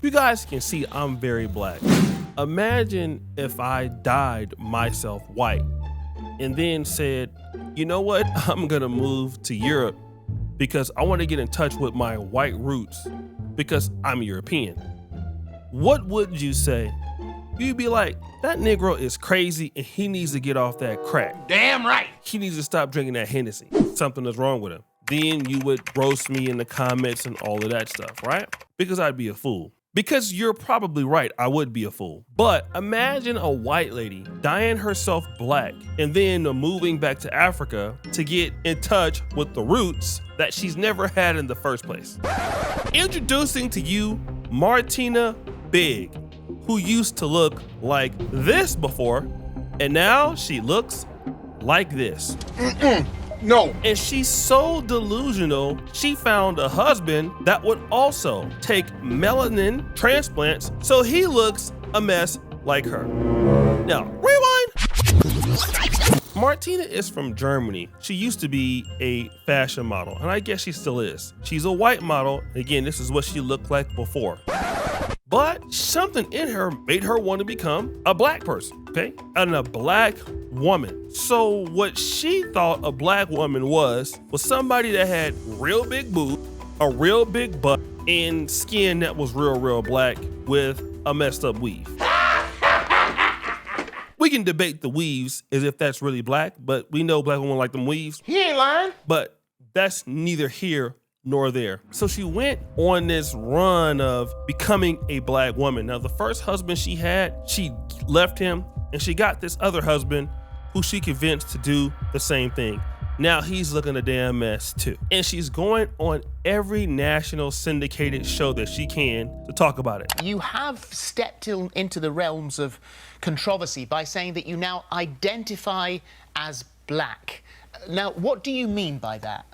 You guys can see I'm very black. Imagine if I dyed myself white and then said, you know what? I'm gonna move to Europe because I want to get in touch with my white roots because I'm European. What would you say? You'd be like, that Negro is crazy and he needs to get off that crack. Damn right. He needs to stop drinking that Hennessy. Something is wrong with him. Then you would roast me in the comments and all of that stuff, right? Because I'd be a fool. Because you're probably right, I would be a fool. But imagine a white lady dyeing herself black and then moving back to Africa to get in touch with the roots that she's never had in the first place. Introducing to you Martina Big, who used to look like this before, and now she looks like this. No. And she's so delusional, she found a husband that would also take melanin transplants so he looks a mess like her. Now, rewind. Martina is from Germany. She used to be a fashion model, and I guess she still is. She's a white model. Again, this is what she looked like before. But something in her made her want to become a black person, okay? And a black woman. So what she thought a black woman was somebody that had real big boobs, a real big butt, and skin that was real black with a messed up weave. We can debate the weaves as if that's really black, but we know black women like them weaves. He ain't lying. But that's neither here nor there. So she went on this run of becoming a black woman. Now, the first husband she had, she left him and she got this other husband who she convinced to do the same thing. Now he's looking a damn mess too. And she's going on every national syndicated show that she can to talk about it. You have stepped into the realms of controversy by saying that you now identify as black. Now, what do you mean by that?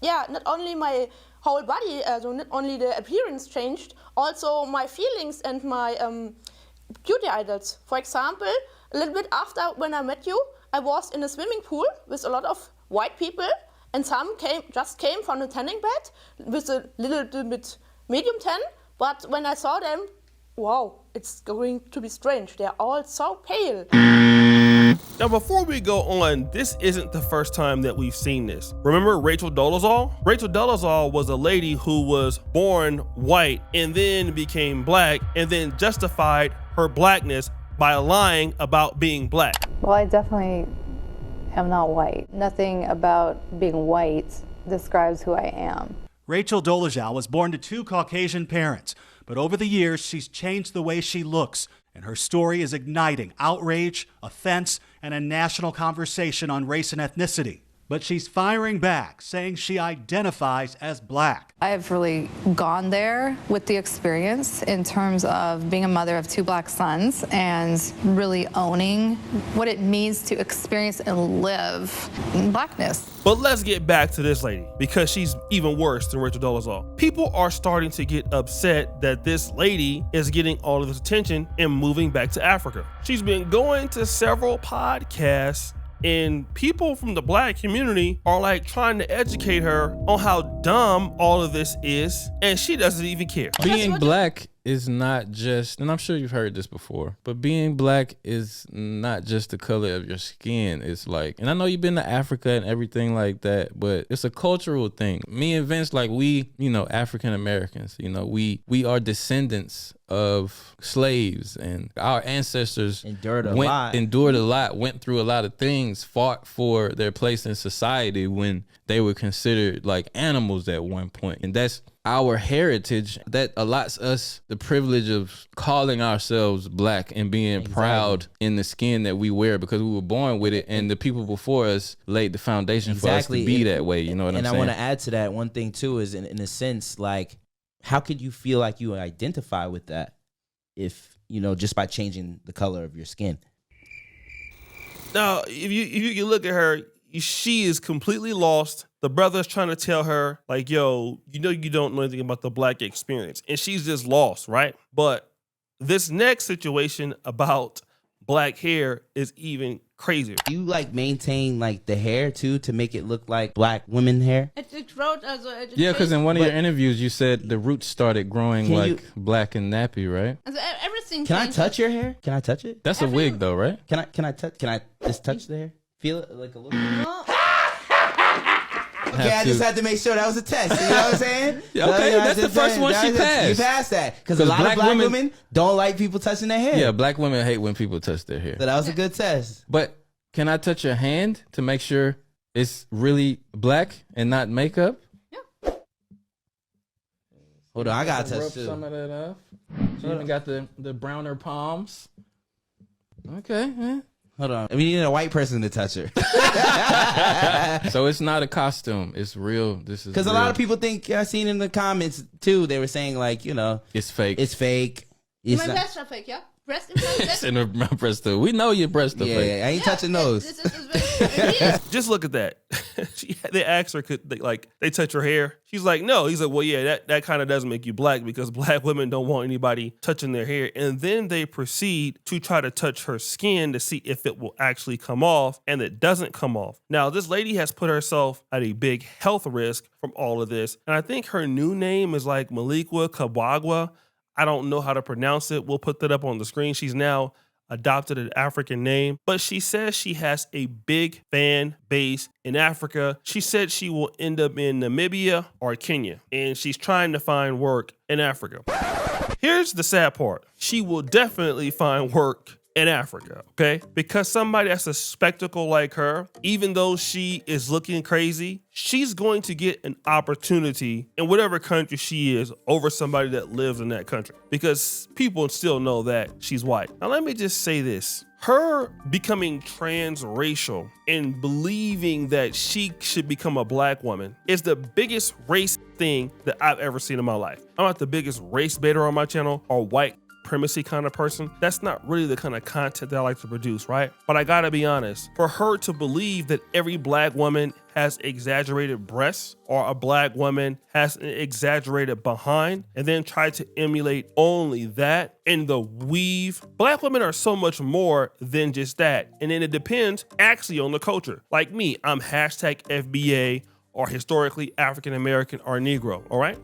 Yeah, not only my whole body, so not only the appearance changed, also my feelings and my beauty idols. For example, a little bit after when I met you, I was in a swimming pool with a lot of white people, and some just came from the tanning bed with a little bit medium tan, but when I saw them, wow, it's going to be strange. They're all so pale. Now, before we go on, this isn't the first time that we've seen this. Remember Rachel Dolezal? Rachel Dolezal was a lady who was born white and then became black and then justified her blackness by lying about being black. Well, I definitely am not white. Nothing about being white describes who I am. Rachel Dolezal was born to two Caucasian parents, but over the years, she's changed the way she looks, and her story is igniting outrage, offense, and a national conversation on race and ethnicity. But she's firing back, saying she identifies as black. I have really gone there with the experience in terms of being a mother of two black sons and really owning what it means to experience and live in blackness. But let's get back to this lady, because she's even worse than Rachel Dolezal. People are starting to get upset that this lady is getting all of this attention and moving back to Africa. She's been going to several podcasts, and people from the black community are like trying to educate her on how dumb all of this is, and she doesn't even care. Being black is not just, and I'm sure you've heard this before, but being black is not just the color of your skin. It's like, and I know you've been to Africa and everything like that, but it's a cultural thing. Me and Vince, like we, African Americans, we are descendants of slaves, and our ancestors endured a lot, went through a lot of things, fought for their place in society when they were considered like animals at one point. And that's our heritage that allots us the privilege of calling ourselves black and being proud in the skin that we wear, because we were born with it, and the people before us laid the foundation for us to be that way. You know what I'm saying? And I want to add to that one thing too, is in a sense, like, how could you feel like you identify with that if, just by changing the color of your skin? Now, if you look at her, she is completely lost. The brother's trying to tell her, like, yo, you don't know anything about the black experience. And she's just lost, right? But this next situation about black hair is even crazier. You like maintain like the hair too to make it look like black women hair? It growth also. Yeah, because in one of your interviews, you said the roots started growing like black and nappy, right? Everything. Can I touch your hair? Can I touch it? That's a wig, though, right? Can I just touch the hair? Feel it like a little. Okay, I just had to make sure that was a test. You know what I'm saying? Okay, that's the first one she passed. You passed that. Because a lot of black women don't like people touching their hair. Yeah, black women hate when people touch their hair. So that was a good test. But can I touch your hand to make sure it's really black and not makeup? Yeah. Hold on, I got to touch rub too. some of that off. She even got the browner palms. Okay, yeah. Hold on. We need a white person to touch her. So it's not a costume. It's real. This is because a lot of people think I seen in the comments too. They were saying like, it's fake. It's fake. It's my not, breasts are fake, yeah. Breast implants. it's in her breast too. We know your breasts are fake. I ain't touching those. This is Just look at that. They asked her, they touch her hair? She's like, no. He's like, well, yeah, that kind of doesn't make you black because black women don't want anybody touching their hair. And then they proceed to try to touch her skin to see if it will actually come off, and it doesn't come off. Now, this lady has put herself at a big health risk from all of this. And I think her new name is like Malaika Kubwa. I don't know how to pronounce it. We'll put that up on the screen. She's now adopted an African name, but she says she has a big fan base in Africa. She said she will end up in Namibia or Kenya, and she's trying to find work in Africa. Here's the sad part. She will definitely find work in Africa, okay? Because somebody that's a spectacle like her, even though she is looking crazy, she's going to get an opportunity in whatever country she is over somebody that lives in that country because people still know that she's white. Now, let me just say this. Her becoming transracial and believing that she should become a black woman is the biggest race thing that I've ever seen in my life. I'm not the biggest race baiter on my channel or white supremacy kind of person. That's not really the kind of content that I like to produce, right? But I gotta be honest, for her to believe that every black woman has exaggerated breasts or a black woman has an exaggerated behind and then try to emulate only that in the weave. Black women are so much more than just that. And then it depends actually on the culture. Like me, I'm hashtag FBA or historically African American or Negro, all right?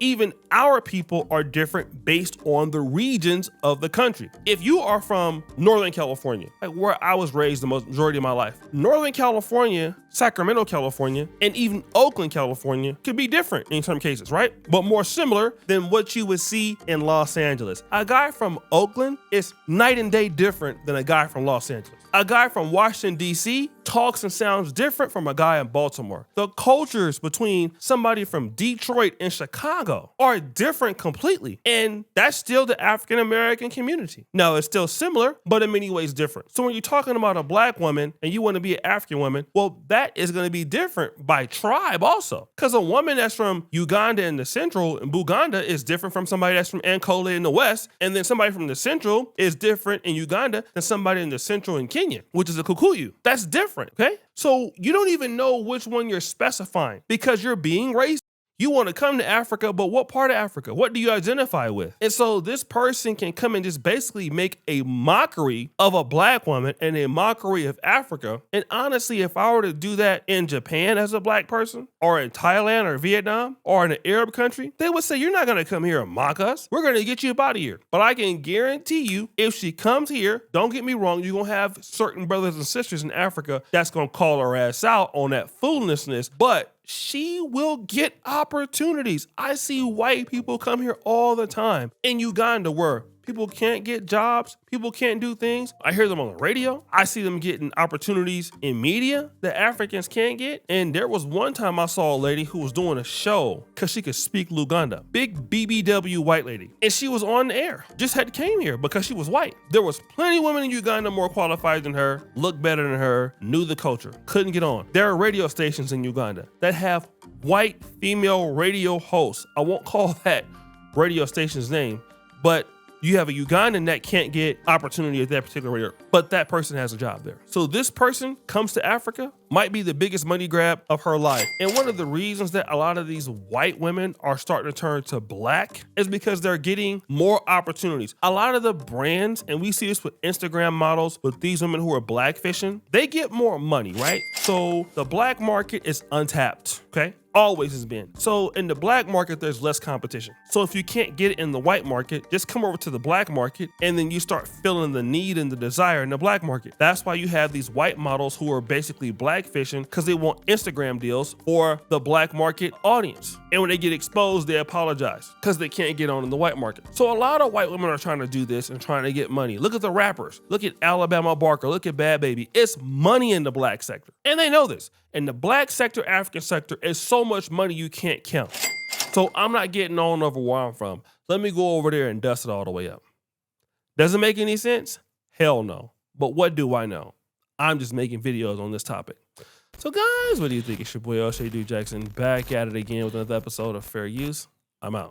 Even our people are different based on the regions of the country. If you are from Northern California, like where I was raised the majority of my life, Northern California, Sacramento, California, and even Oakland, California could be different in some cases, right? But more similar than what you would see in Los Angeles. A guy from Oakland is night and day different than a guy from Los Angeles. A guy from Washington, D.C. talks and sounds different from a guy in Baltimore. The cultures between somebody from Detroit and Chicago are different completely. And that's still the African American community. Now, it's still similar, but in many ways different. So when you're talking about a black woman and you want to be an African woman, well, that is going to be different by tribe also. Because a woman that's from Uganda in the central and Buganda is different from somebody that's from Angola in the west. And then somebody from the central is different in Uganda than somebody in the central in Kenya, which is a Kikuyu. That's different, okay? So you don't even know which one you're specifying because you're being racist. You want to come to Africa, but what part of Africa? What do you identify with? And so this person can come and just basically make a mockery of a black woman and a mockery of Africa. And honestly, if I were to do that in Japan as a black person, or in Thailand or Vietnam, or in an Arab country, they would say, you're not going to come here and mock us. We're going to get you up out of here. But I can guarantee you, if she comes here, don't get me wrong, you're going to have certain brothers and sisters in Africa that's going to call her ass out on that foolishness. But she will get opportunities. I see white people come here all the time in Uganda where people can't get jobs, people can't do things. I hear them on the radio. I see them getting opportunities in media that Africans can't get. And there was one time I saw a lady who was doing a show because she could speak Luganda. Big BBW white lady. And she was on the air. Just had came here because she was white. There was plenty of women in Uganda more qualified than her, looked better than her, knew the culture, couldn't get on. There are radio stations in Uganda that have white female radio hosts. I won't call that radio station's name, but you have a Ugandan that can't get opportunity at that particular radio, but that person has a job there. So this person comes to Africa might be the biggest money grab of her life. And one of the reasons that a lot of these white women are starting to turn to black is because they're getting more opportunities. A lot of the brands, and we see this with Instagram models, with these women who are blackfishing, they get more money, right? So the black market is untapped, okay? Always has been. So in the black market, there's less competition. So if you can't get it in the white market, just come over to the black market and then you start feeling the need and the desire in the black market. That's why you have these white models who are basically blackfishing because they want Instagram deals for the black market audience. And when they get exposed, they apologize because they can't get on in the white market. So a lot of white women are trying to do this and trying to get money. Look at the rappers. Look at Alabama Barker. Look at Bad Baby. It's money in the black sector. And they know this. In the black sector, African sector, is so much money you can't count. So I'm not getting on over where I'm from. Let me go over there and dust it all the way up. Does it make any sense? Hell no. But what do I know? I'm just making videos on this topic. So guys, what do you think? It's your boy O'Shea Dude Jackson back at it again with another episode of Fair Use. I'm out.